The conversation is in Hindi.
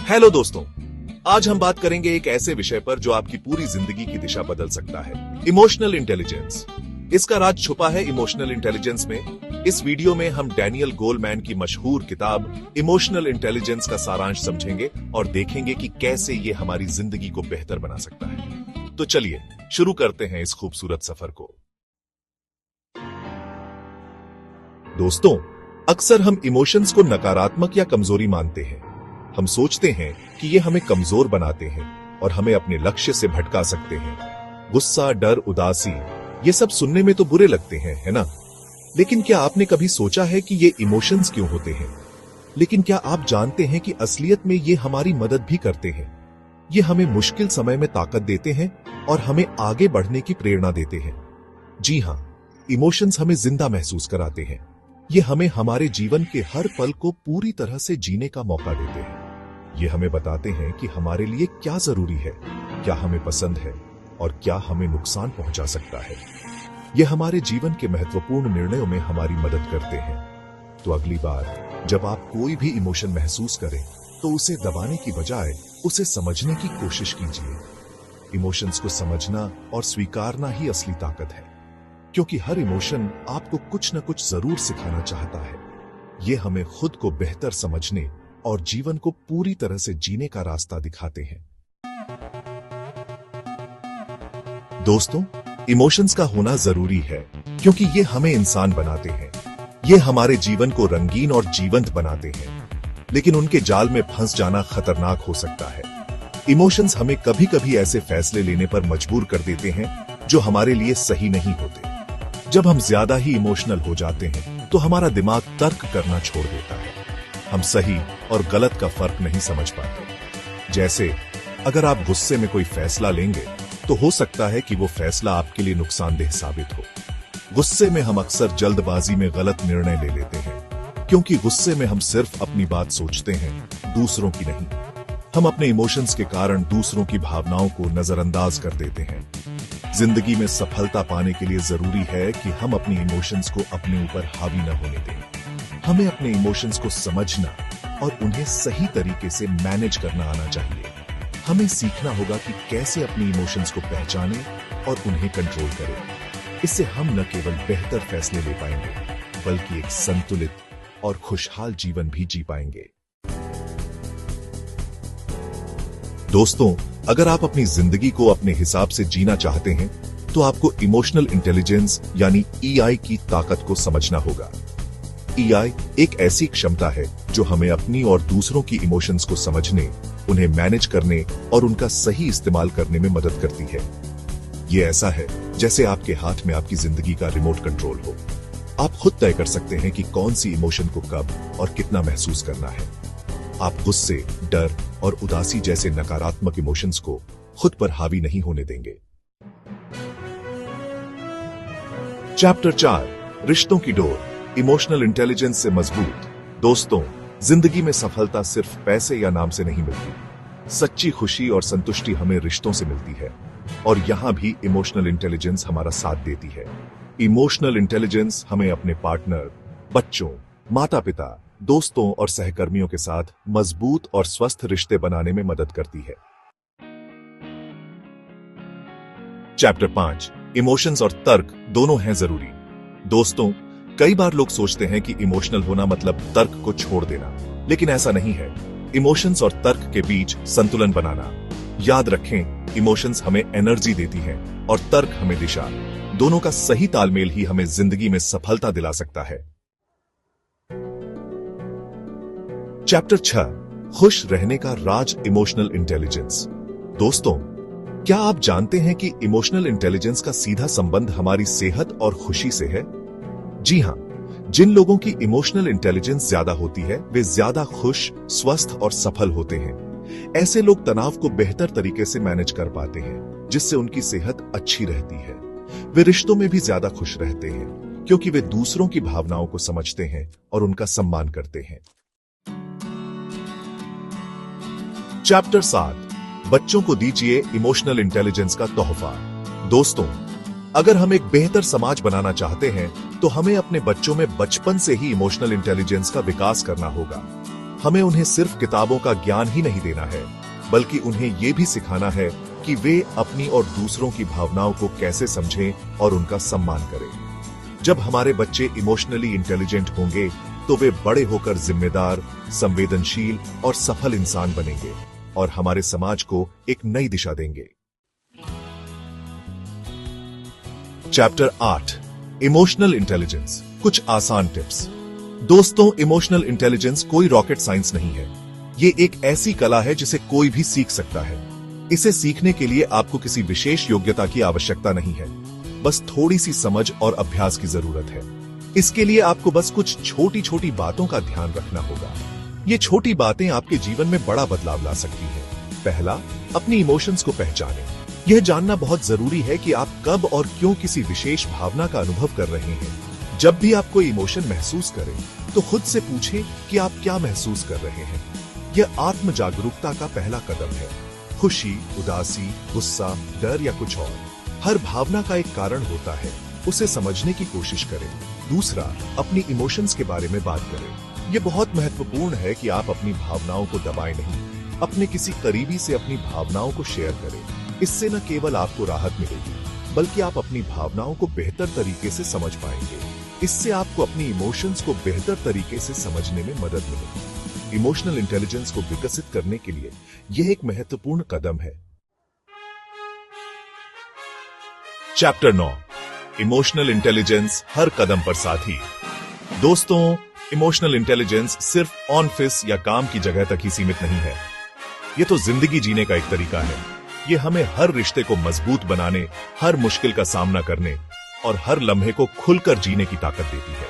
हेलो दोस्तों, आज हम बात करेंगे एक ऐसे विषय पर जो आपकी पूरी जिंदगी की दिशा बदल सकता है, इमोशनल इंटेलिजेंस। इसका राज छुपा है इमोशनल इंटेलिजेंस में। इस वीडियो में हम डैनियल गोलमैन की मशहूर किताब इमोशनल इंटेलिजेंस का सारांश समझेंगे और देखेंगे कि कैसे ये हमारी जिंदगी को बेहतर बना सकता है। तो चलिए शुरू करते हैं इस खूबसूरत सफर को। दोस्तों, अक्सर हम इमोशंस को नकारात्मक या कमजोरी मानते हैं। हम सोचते हैं कि ये हमें कमजोर बनाते हैं और हमें अपने लक्ष्य से भटका सकते हैं। गुस्सा, डर, उदासी, ये सब सुनने में तो बुरे लगते हैं, है ना? लेकिन क्या आपने कभी सोचा है कि ये इमोशंस क्यों होते हैं? लेकिन क्या आप जानते हैं कि असलियत में ये हमारी मदद भी करते हैं? ये हमें मुश्किल समय में ताकत देते हैं और हमें आगे बढ़ने की प्रेरणा देते हैं। जी हां, इमोशंस हमें जिंदा महसूस कराते हैं। ये हमें हमारे जीवन के हर पल को पूरी तरह से जीने का मौका देते हैं। ये हमें बताते हैं कि हमारे लिए क्या जरूरी है, क्या हमें पसंद है और क्या हमें नुकसान पहुंचा सकता है। ये हमारे जीवन के महत्वपूर्ण निर्णयों में हमारी मदद करते हैं। तो अगली बार जब आप कोई भी इमोशन महसूस करें तो उसे दबाने की बजाय उसे समझने की कोशिश कीजिए। इमोशंस को समझना और स्वीकारना ही असली ताकत है, क्योंकि हर इमोशन आपको कुछ न कुछ जरूर सिखाना चाहता है। यह हमें खुद को बेहतर समझने और जीवन को पूरी तरह से जीने का रास्ता दिखाते हैं। दोस्तों, इमोशंस का होना जरूरी है क्योंकि ये हमें इंसान बनाते हैं। ये हमारे जीवन को रंगीन और जीवंत बनाते हैं, लेकिन उनके जाल में फंस जाना खतरनाक हो सकता है। इमोशंस हमें कभी कभी ऐसे फैसले लेने पर मजबूर कर देते हैं जो हमारे लिए सही नहीं होते। जब हम ज्यादा ही इमोशनल हो जाते हैं तो हमारा दिमाग तर्क करना छोड़ देता है। हम सही और गलत का फर्क नहीं समझ पाते। जैसे अगर आप गुस्से में कोई फैसला लेंगे तो हो सकता है कि वो फैसला आपके लिए नुकसानदेह साबित हो। गुस्से में हम अक्सर जल्दबाजी में गलत निर्णय ले लेते हैं, क्योंकि गुस्से में हम सिर्फ अपनी बात सोचते हैं, दूसरों की नहीं। हम अपने इमोशंस के कारण दूसरों की भावनाओं को नजरअंदाज कर देते हैं। जिंदगी में सफलता पाने के लिए जरूरी है कि हम अपनी इमोशंस को अपने ऊपर हावी न होने दें। हमें अपने इमोशंस को समझना और उन्हें सही तरीके से मैनेज करना आना चाहिए। हमें सीखना होगा कि कैसे अपनी इमोशंस को पहचानें और उन्हें कंट्रोल करें। इससे हम न केवल बेहतर फैसले ले पाएंगे, बल्कि एक संतुलित और खुशहाल जीवन भी जी पाएंगे। दोस्तों, अगर आप अपनी जिंदगी को अपने हिसाब से जीना चाहते हैं तो आपको इमोशनल इंटेलिजेंस यानी ईआई की ताकत को समझना होगा। ईआई एक ऐसी क्षमता है जो हमें अपनी और दूसरों की इमोशंस को समझने, उन्हें मैनेज करने और उनका सही इस्तेमाल करने में मदद करती है। ये ऐसा है जैसे आपके हाथ में आपकी जिंदगी का रिमोट कंट्रोल हो। आप खुद तय कर सकते हैं कि कौन सी इमोशन को कब और कितना महसूस करना है। आप गुस्से, डर और उदासी जैसे नकारात्मक इमोशंस को खुद पर हावी नहीं होने देंगे। चैप्टर 4, रिश्तों की डोर, इमोशनल इंटेलिजेंस से मजबूत। दोस्तों, जिंदगी में सफलता सिर्फ पैसे या नाम से नहीं मिलती। सच्ची खुशी और संतुष्टि हमें रिश्तों से मिलती है, और यहां भी इमोशनल इंटेलिजेंस हमारा साथ देती है। इमोशनल इंटेलिजेंस हमें अपने पार्टनर, बच्चों, माता पिता, दोस्तों और सहकर्मियों के साथ मजबूत और स्वस्थ रिश्ते बनाने में मदद करती है। चैप्टर 5, इमोशंस और तर्क दोनों हैं जरूरी। दोस्तों, कई बार लोग सोचते हैं कि इमोशनल होना मतलब तर्क को छोड़ देना, लेकिन ऐसा नहीं है। इमोशंस और तर्क के बीच संतुलन बनाना। याद रखें, इमोशंस हमें एनर्जी देती हैं और तर्क हमें दिशा। दोनों का सही तालमेल ही हमें जिंदगी में सफलता दिला सकता है। चैप्टर 6, खुश रहने का राज, इमोशनल इंटेलिजेंस। दोस्तों, क्या आप जानते हैं कि इमोशनल इंटेलिजेंस का सीधा संबंध हमारी सेहत और खुशी से है? जी हां, जिन लोगों की इमोशनल इंटेलिजेंस ज्यादा होती है वे ज्यादा खुश, स्वस्थ और सफल होते हैं। ऐसे लोग तनाव को बेहतर तरीके से मैनेज कर पाते हैं, जिससे उनकी सेहत अच्छी रहती है। वे रिश्तों में भी ज्यादा खुश रहते हैं, क्योंकि वे दूसरों की भावनाओं को समझते हैं और उनका सम्मान करते हैं। चैप्टर 7, बच्चों को दीजिए इमोशनल इंटेलिजेंस का तोहफा। दोस्तों, अगर हम एक बेहतर समाज बनाना चाहते हैं तो हमें अपने बच्चों में बचपन से ही इमोशनल इंटेलिजेंस का विकास करना होगा। हमें उन्हें सिर्फ किताबों का ज्ञान ही नहीं देना है, बल्कि उन्हें ये भी सिखाना है कि वे अपनी और दूसरों की भावनाओं को कैसे समझें और उनका सम्मान करें। जब हमारे बच्चे इमोशनली इंटेलिजेंट होंगे तो वे बड़े होकर जिम्मेदार, संवेदनशील और सफल इंसान बनेंगे और हमारे समाज को एक नई दिशा देंगे। चैप्टर 8 इमोशनल इंटेलिजेंस, कुछ आसान टिप्स। दोस्तों, इमोशनल इंटेलिजेंस कोई रॉकेट साइंस नहीं है। ये एक ऐसी कला है जिसे कोई भी सीख सकता है। इसे सीखने के लिए आपको किसी विशेष योग्यता की आवश्यकता नहीं है, बस थोड़ी सी समझ और अभ्यास की जरूरत है। इसके लिए आपको बस कुछ छोटी छोटी बातों का ध्यान रखना होगा। ये छोटी बातें आपके जीवन में बड़ा बदलाव ला सकती हैं। पहला, अपनी इमोशंस को पहचानें। यह जानना बहुत जरूरी है कि आप कब और क्यों किसी विशेष भावना का अनुभव कर रहे हैं। जब भी आप कोई इमोशन महसूस करें तो खुद से पूछें कि आप क्या महसूस कर रहे हैं। यह आत्म जागरूकता का पहला कदम है। खुशी, उदासी, गुस्सा, डर या कुछ और, हर भावना का एक कारण होता है, उसे समझने की कोशिश करें। दूसरा, अपनी इमोशंस के बारे में बात करें। यह बहुत महत्वपूर्ण है कि आप अपनी भावनाओं को दबाएं नहीं। अपने किसी करीबी से अपनी भावनाओं को शेयर करें। इससे न केवल आपको राहत मिलेगी, बल्कि आप अपनी भावनाओं को बेहतर तरीके से समझ पाएंगे। इससे आपको अपनी इमोशंस को बेहतर तरीके से समझने में मदद मिलेगी। इमोशनल इंटेलिजेंस को विकसित करने के लिए यह एक महत्वपूर्ण कदम है। चैप्टर 9 इमोशनल इंटेलिजेंस, हर कदम पर साथी। दोस्तों, इमोशनल इंटेलिजेंस सिर्फ ऑफिस या काम की जगह तक ही सीमित नहीं है। यह तो जिंदगी जीने का एक तरीका है। ये हमें हर रिश्ते को मजबूत बनाने, हर मुश्किल का सामना करने और हर लम्हे को खुलकर जीने की ताकत देती है।